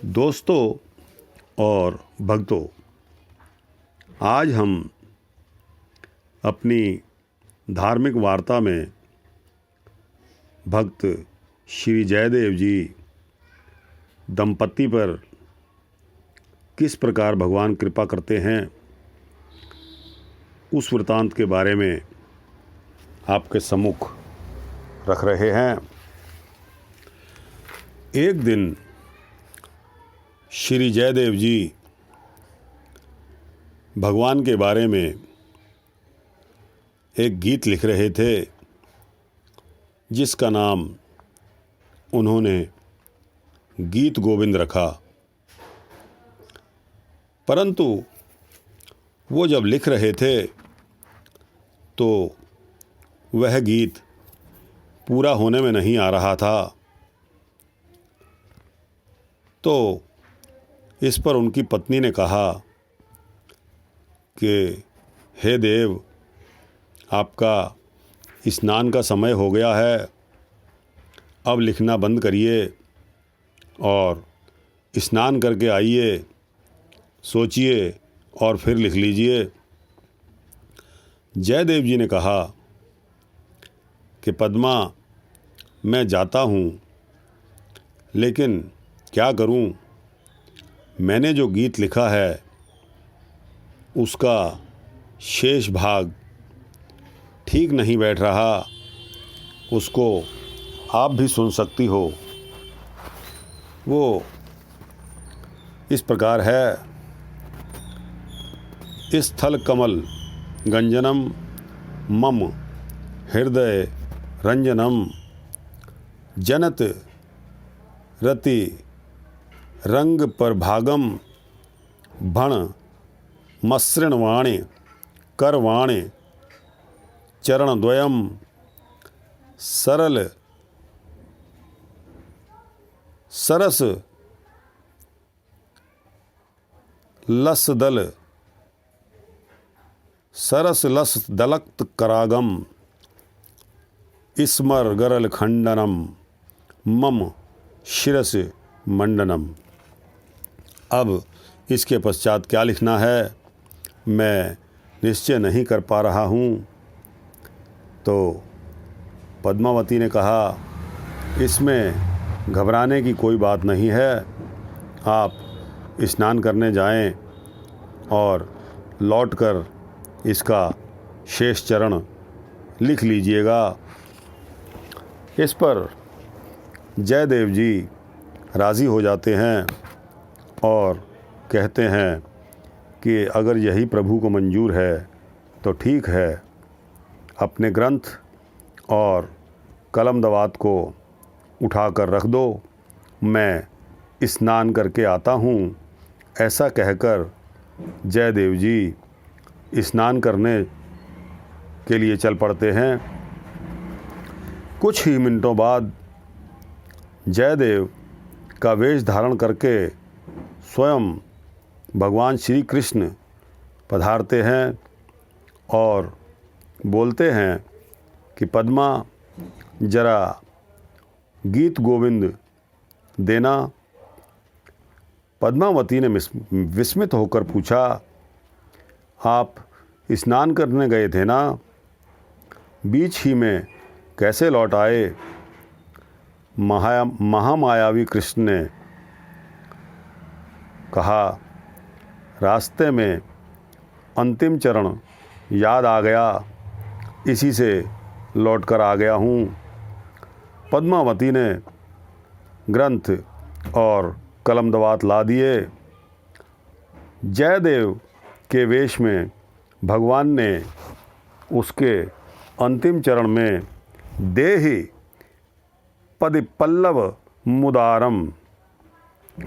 दोस्तों और भक्तों, आज हम अपनी धार्मिक वार्ता में भक्त श्री जयदेव जी दंपति पर किस प्रकार भगवान कृपा करते हैं उस वृतांत के बारे में आपके सम्मुख रख रहे हैं। एक दिन श्री जयदेव जी भगवान के बारे में एक गीत लिख रहे थे जिसका नाम उन्होंने गीत गोविंद रखा। परंतु वो जब लिख रहे थे तो वह गीत पूरा होने में नहीं आ रहा था। तो इस पर उनकी पत्नी ने कहा कि हे देव, आपका स्नान का समय हो गया है, अब लिखना बंद करिए और स्नान करके आइए, सोचिए और फिर लिख लीजिए। जयदेव जी ने कहा कि पद्मा, मैं जाता हूँ, लेकिन क्या करूँ, मैंने जो गीत लिखा है उसका शेष भाग ठीक नहीं बैठ रहा, उसको आप भी सुन सकती हो। वो इस प्रकार है। स्थल कमल गंजनम मम हृदय रंजनम जनत रति रंग प्रभागम भण मसृणवाणे करवाणे चरणद्वयम सरल सरस लसदल सरस लस दलक्त करागम स्मर गरल खंडनम मम शिरस मंडनम। अब इसके पश्चात क्या लिखना है मैं निश्चय नहीं कर पा रहा हूँ। तो पद्मावती ने कहा, इसमें घबराने की कोई बात नहीं है, आप स्नान करने जाएं और लौटकर इसका शेष चरण लिख लीजिएगा। इस पर जयदेव जी राज़ी हो जाते हैं और कहते हैं कि अगर यही प्रभु को मंजूर है तो ठीक है, अपने ग्रंथ और कलम दवात को उठाकर रख दो, मैं स्नान करके आता हूँ। ऐसा कहकर जयदेव जी स्नान करने के लिए चल पड़ते हैं। कुछ ही मिनटों बाद जयदेव का वेश धारण करके स्वयं भगवान श्री कृष्ण पधारते हैं और बोलते हैं कि पद्मा, जरा गीत गोविंद देना। पद्मावती ने विस्मित होकर पूछा, आप स्नान करने गए थे ना, बीच ही में कैसे लौट आए? महामायावी कृष्ण ने कहा, रास्ते में अंतिम चरण याद आ गया, इसी से लौटकर आ गया हूँ। पद्मावती ने ग्रंथ और कलम दवात ला दिए। जयदेव के वेश में भगवान ने उसके अंतिम चरण में देहि पदि पल्लव मुदारम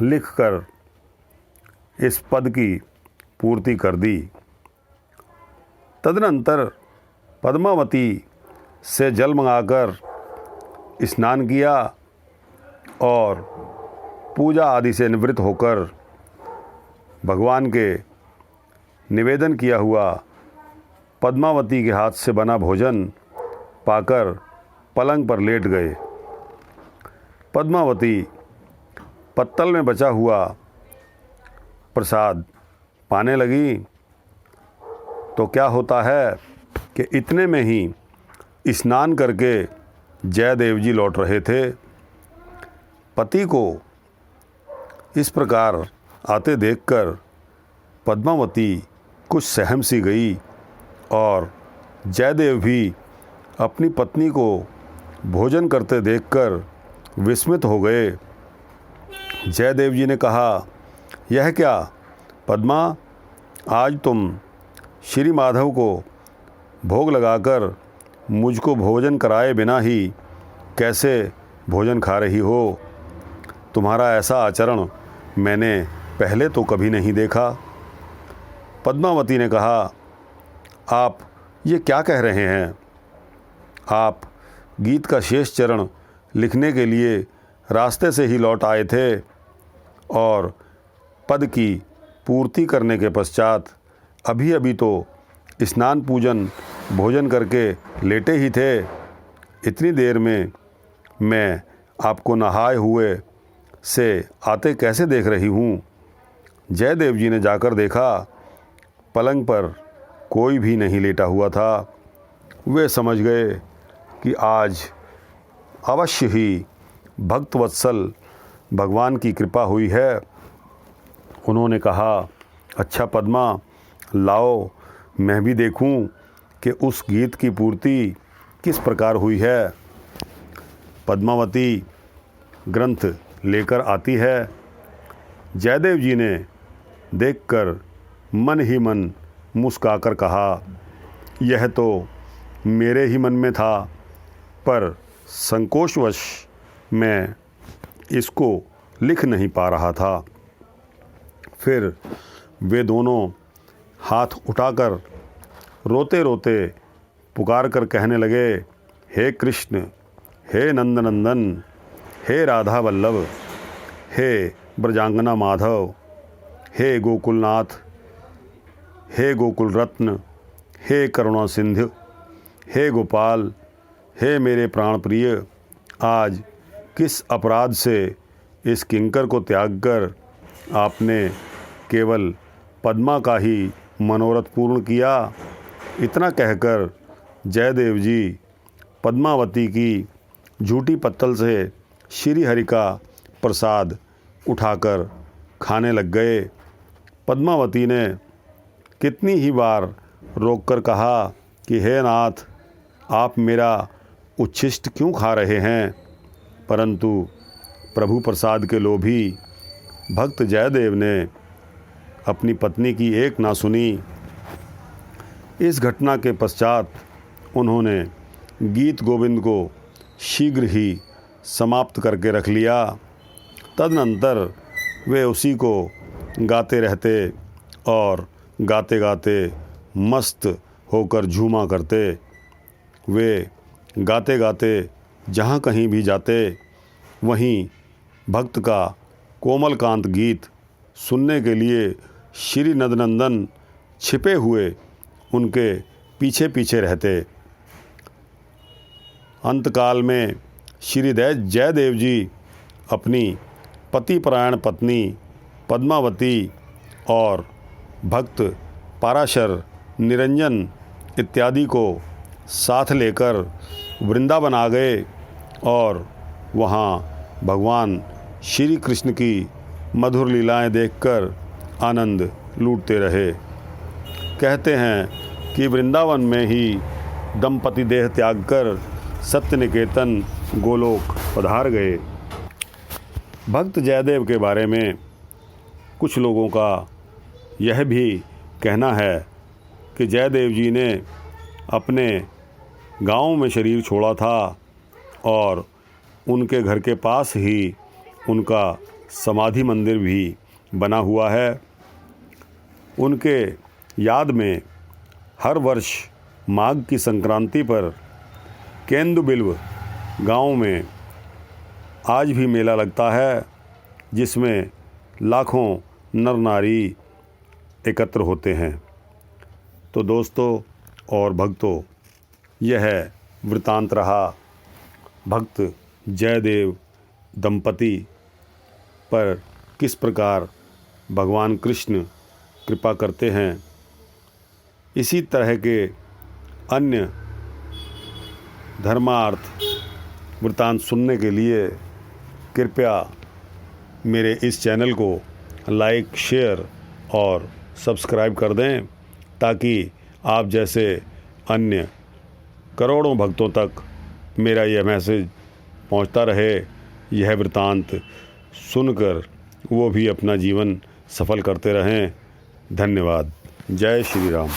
लिखकर इस पद की पूर्ति कर दी। तदनंतर पद्मावती से जल मंगाकर स्नान किया और पूजा आदि से निवृत्त होकर भगवान के निवेदन किया हुआ पद्मावती के हाथ से बना भोजन पाकर पलंग पर लेट गए। पद्मावती पत्तल में बचा हुआ प्रसाद पाने लगी तो क्या होता है कि इतने में ही स्नान करके जयदेव जी लौट रहे थे। पति को इस प्रकार आते देखकर पद्मावती कुछ सहम सी गई और जयदेव भी अपनी पत्नी को भोजन करते देखकर विस्मित हो गए। जयदेव जी ने कहा, यह क्या पद्मा, आज तुम श्री माधव को भोग लगाकर मुझको भोजन कराए बिना ही कैसे भोजन खा रही हो? तुम्हारा ऐसा आचरण मैंने पहले तो कभी नहीं देखा। पद्मावती ने कहा, आप ये क्या कह रहे हैं? आप गीत का शेष चरण लिखने के लिए रास्ते से ही लौट आए थे और पद की पूर्ति करने के पश्चात अभी अभी तो स्नान पूजन भोजन करके लेटे ही थे। इतनी देर में मैं आपको नहाए हुए से आते कैसे देख रही हूँ? जयदेव जी ने जाकर देखा, पलंग पर कोई भी नहीं लेटा हुआ था। वे समझ गए कि आज अवश्य ही भक्तवत्सल भगवान की कृपा हुई है। उन्होंने कहा, अच्छा पद्मा, लाओ मैं भी देखूं कि उस गीत की पूर्ति किस प्रकार हुई है। पद्मावती ग्रंथ लेकर आती है। जयदेव जी ने देखकर मन ही मन मुस्काकर कहा, यह तो मेरे ही मन में था, पर संकोचवश मैं इसको लिख नहीं पा रहा था। फिर वे दोनों हाथ उठाकर रोते रोते पुकार कर कहने लगे, हे कृष्ण, हे नंदनंदन, हे राधा वल्लभ, हे ब्रजांगना माधव, हे गोकुलनाथ, हे गोकुल रत्न, हे करुणा सिंधु, हे गोपाल, हे मेरे प्राण प्रिय, आज किस अपराध से इस किंकर को त्याग कर आपने केवल पद्मा का ही मनोरथ पूर्ण किया? इतना कहकर जयदेव जी पद्मावती की झूठी पत्तल से श्री हरि का प्रसाद उठाकर खाने लग गए। पद्मावती ने कितनी ही बार रोककर कहा कि हे नाथ, आप मेरा उच्छिष्ट क्यों खा रहे हैं? परंतु प्रभु प्रसाद के लोभी भक्त जयदेव ने अपनी पत्नी की एक ना सुनी। इस घटना के पश्चात उन्होंने गीत गोविंद को शीघ्र ही समाप्त करके रख लिया। तदनंतर वे उसी को गाते रहते और गाते गाते मस्त होकर झूमा करते। वे गाते गाते जहाँ कहीं भी जाते वहीं भक्त का कोमलकांत गीत सुनने के लिए श्री नंदनंदन छिपे हुए उनके पीछे पीछे रहते। अंतकाल में श्री जयदेव जी अपनी पतिपरायण पत्नी पद्मावती और भक्त पाराशर निरंजन इत्यादि को साथ लेकर वृंदावन आ गए और वहाँ भगवान श्री कृष्ण की मधुर लीलाएं देखकर आनंद लूटते रहे। कहते हैं कि वृंदावन में ही दंपति देह त्याग कर सत्य निकेतन गोलोक पधार गए। भक्त जयदेव के बारे में कुछ लोगों का यह भी कहना है कि जयदेव जी ने अपने गांव में शरीर छोड़ा था और उनके घर के पास ही उनका समाधि मंदिर भी बना हुआ है। उनके याद में हर वर्ष माघ की संक्रांति पर केंदु बिल्व गांव में आज भी मेला लगता है, जिसमें लाखों नर नारी एकत्र होते हैं। तो दोस्तों और भक्तों, यह वृतांत रहा भक्त जयदेव दंपति पर किस प्रकार भगवान कृष्ण कृपा करते हैं। इसी तरह के अन्य धर्मार्थ वृत्तांत सुनने के लिए कृपया मेरे इस चैनल को लाइक, शेयर और सब्सक्राइब कर दें, ताकि आप जैसे अन्य करोड़ों भक्तों तक मेरा यह मैसेज पहुंचता रहे। यह वृत्तांत सुनकर वो भी अपना जीवन सफल करते रहें। धन्यवाद। जय श्री राम।